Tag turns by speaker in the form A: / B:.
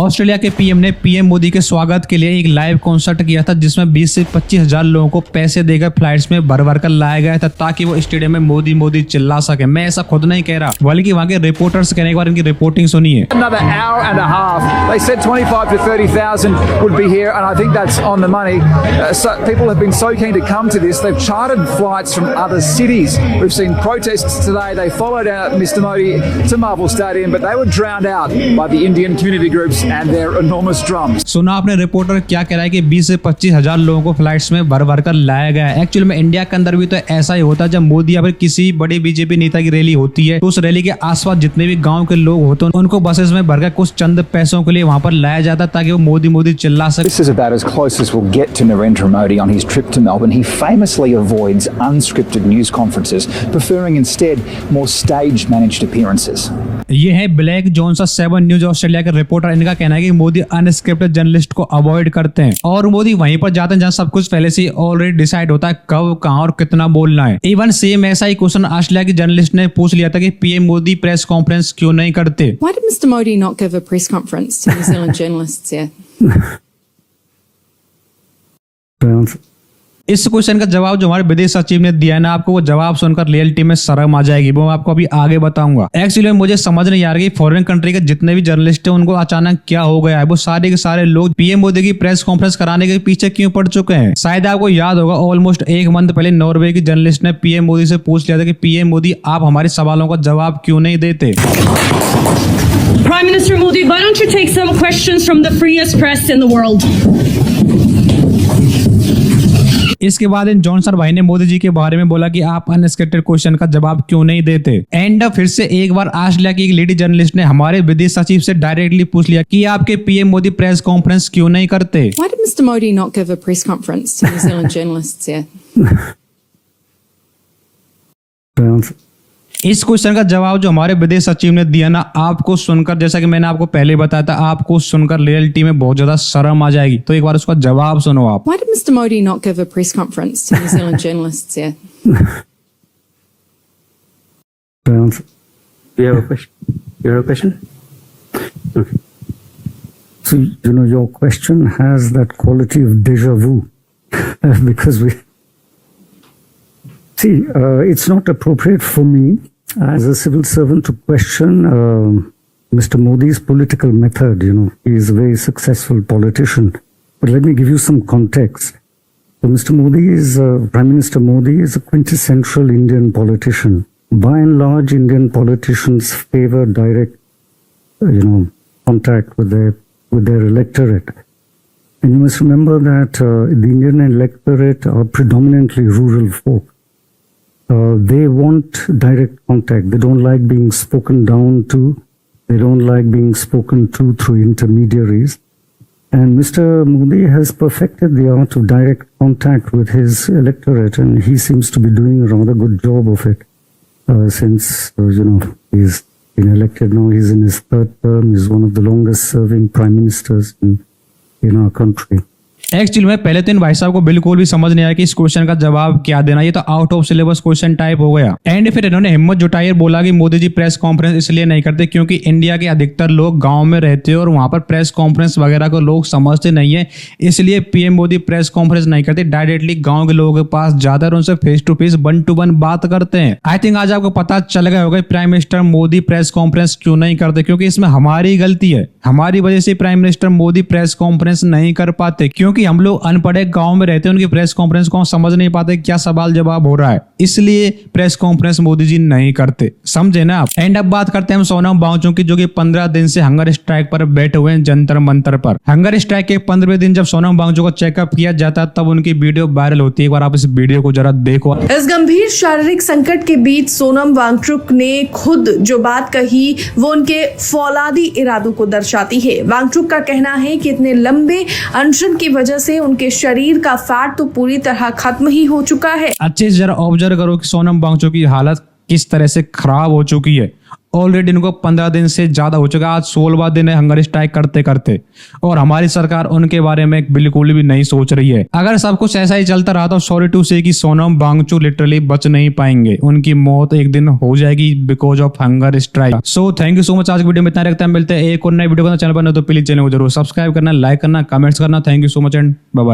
A: Australia के PM ने PM Modi के स्वागत के लिए एक लाइव कॉन्सर्ट किया था, जिसमें 20 से 25 हजार लोगों को पैसे देकर फ्लाइट्स में भर भर कर लाया गया था ताकि वो स्टेडियम में मोदी मोदी चिल्ला सके। मैं ऐसा खुद नहीं कह रहा, बल्कि वहाँ के रिपोर्टर्स कहने के बाद इनकी रिपोर्टिंग सुनिए।
B: Another hour and a half. They said 25 to 30,000 would be here, and I think that's on the money. So people have been so keen to come to this. They've chartered flights from other cities. We've seen protests today. They followed out Mr. Modi to Marvel Stadium, but they were drowned out by the Indian community groups and their enormous drums.
A: सुना आपने reporter क्या कह रहा है कि 20 से 25 हजार लोगों को फ्लाइट्स में भर भर कर लाया गया है। एक्चुअली में इंडिया के अंदर भी तो ऐसा ही होता है। जब मोदी या फिर किसी बड़ी बीजेपी नेता की रैली होती है तो उस रैली के आसपास जितने भी गांव के लोग होते हैं उनको बसेस में भरकर कुछ चंद पैसों के लिए वहां पर लाया जाता है ताकि वो मोदी मोदी चिल्ला सके।
B: This is about as close as we'll get to Narendra Modi on his trip to Melbourne. He famously avoids unscripted news conferences, preferring instead more stage managed appearances.
A: ये है ब्लैक जोन्स 7 न्यूज ऑस्ट्रेलिया के reporter. इनका कहना है कि Modi unscripted journalist को avoid करते हैं और मोदी वहीं पर जाते हैं जहां सब कुछ पहले से ऑलरेडी डिसाइड होता है कब कहां और कितना बोलना है। इवन सेम ऐसा ही क्वेश्चन ऑस्ट्रेलिया की जर्नलिस्ट ने पूछ लिया था कि पीएम मोदी प्रेस कॉन्फ्रेंस क्यों नहीं करते।
C: Why did Mr. Modi not give a press conference to New Zealand journalists here?
A: इस क्वेश्चन का जवाब जो हमारे विदेश सचिव ने दिया है ना, आपको वो जवाब सुनकर रियलिटी में शर्म आ जाएगी। वो मैं आपको अभी आगे बताऊंगा। एक्चुअली मुझे समझ नहीं आ रही कि फॉरेन कंट्री के जितने भी जर्नलिस्ट हैं उनको अचानक क्या हो गया है। वो सारे के सारे लोग पीएम मोदी की प्रेस कॉन्फ्रेंस कराने के पीछे क्यों पड़ चुके हैं। शायद आपको याद होगा ऑलमोस्ट एक मंथ पहले नॉर्वे की जर्नलिस्ट ने पीएम मोदी से पूछ लिया था कि पीएम मोदी आप हमारे सवालों का जवाब क्यों नहीं देते।
D: Prime Minister Modi, why don't you take some questions from the freest press in the world?
A: इसके बाद इन जॉनसन भाई ने मोदी जी के बारे में बोला कि आप अनस्क्रिप्टेड क्वेश्चन का जवाब क्यों नहीं देते। एंड फिर से एक बार ऑस्ट्रेलिया की एक लेडी जर्नलिस्ट ने हमारे विदेश सचिव से डायरेक्टली पूछ लिया कि आपके पीएम मोदी प्रेस कॉन्फ्रेंस क्यों नहीं करते।
C: Why did Mr. Modi not give a press conference to New Zealand journalists here?
A: इस क्वेश्चन का जवाब जो हमारे विदेश सचिव ने दिया ना, आपको सुनकर, जैसा कि मैंने आपको पहले बताया था, आपको सुनकर रियलिटी में बहुत ज्यादा शर्म आ जाएगी। तो एक बार उसका जवाब सुनो आप।
C: Why did Mr. Modi not give a press conference to New Zealand journalists here?
E: You have a question? You have a question? Okay. So, your question has that quality of déjà vu because it's not appropriate for me as a civil servant to question Mr. Modi's political method. He is a very successful politician. But let me give you some context. So Mr. Modi Prime Minister Modi is a quintessential Indian politician. By and large, Indian politicians favor direct, contact with their electorate. And you must remember that the Indian electorate are predominantly rural folk. They want direct contact. They don't like being spoken down to. They don't like being spoken to through intermediaries. And Mr. Modi has perfected the art of direct contact with his electorate, and he seems to be doing a rather good job of it since, he's been elected now. He's in his third term. He's one of the longest serving prime ministers in our country.
A: Actually में पहले तो इन भाई साहब को बिल्कुल भी समझ नहीं आया कि इस क्वेश्चन का जवाब क्या देना। ये तो out of syllabus question type हो गया। एंड फिर इन्होंने हिम्मत जुटाई और बोला कि मोदी जी प्रेस कॉन्फ्रेंस इसलिए नहीं करते क्योंकि इंडिया के अधिकतर लोग गांव में रहते हैं और वहां पर प्रेस कॉन्फ्रेंस वगैरह को लोग समझते नहीं है, इसलिए पीएम मोदी प्रेस कॉन्फ्रेंस नहीं करते, डायरेक्टली गाँव के लोगों के पास जाते और उनसे फेस टू फेस 1 to 1 बात करते हैं। आई थिंक आज आपको पता चल गया होगा prime minister Modi press conference क्यों नहीं करते, क्योंकि इसमें हमारी गलती है। हमारी वजह से prime minister Modi press conference नहीं कर पाते क्योंकि हम लोग अनपढ़ गांव में रहते हैं, उनकी प्रेस कॉन्फ्रेंस को समझ नहीं पाते क्या सवाल जवाब हो रहा है, इसलिए प्रेस कॉन्फ्रेंस मोदी जी नहीं करते। समझे ना आप। एंड अब बात करते हैं हम सोनम वांगचुक की, जो कि 15 दिन से हंगर स्ट्राइक पर बैठे हुए हैं जंतर मंतर पर। हंगर स्ट्राइक के 15वें दिन जब सोनम वांगचुक को चेकअप किया जाता है तब उनकी वीडियो वायरल होती है। एक बार आप इस वीडियो को जरा देखो।
F: इस गंभीर शारीरिक संकट के बीच सोनम वांगचुक ने खुद जो बात कही वो उनके फौलादी इरादों को दर्शाती है। वांगचुक का कहना है कि इतने लंबे अनशन की वजह से उनके शरीर का फैट तो पूरी तरह खत्म ही हो चुका है।
A: अच्छे से जरा ऑब्जर्व करो कि सोनम वांगचुक की हालत किस तरह से खराब हो चुकी है ऑलरेडी इनको 15 दिन से ज्यादा हो चुका है, आज 16वां दिन है हंगर स्ट्राइक करते करते, और हमारी सरकार उनके बारे में बिल्कुल भी नहीं सोच रही है। अगर सब कुछ ऐसा ही चलता रहा तो सॉरी टू से कि सोनम वांगचुक लिटरली बच नहीं पाएंगे, उनकी मौत एक दिन हो जाएगी because of hunger strike. So thank you so much, आज की वीडियो में इतना रखते हैं, मिलते हैं एक और नए वीडियो को। चैनल पर नहीं तो प्लीज चैनल को जरूर सब्सक्राइब करना, लाइक करना, कमेंट्स करना। Thank you so much and bye bye.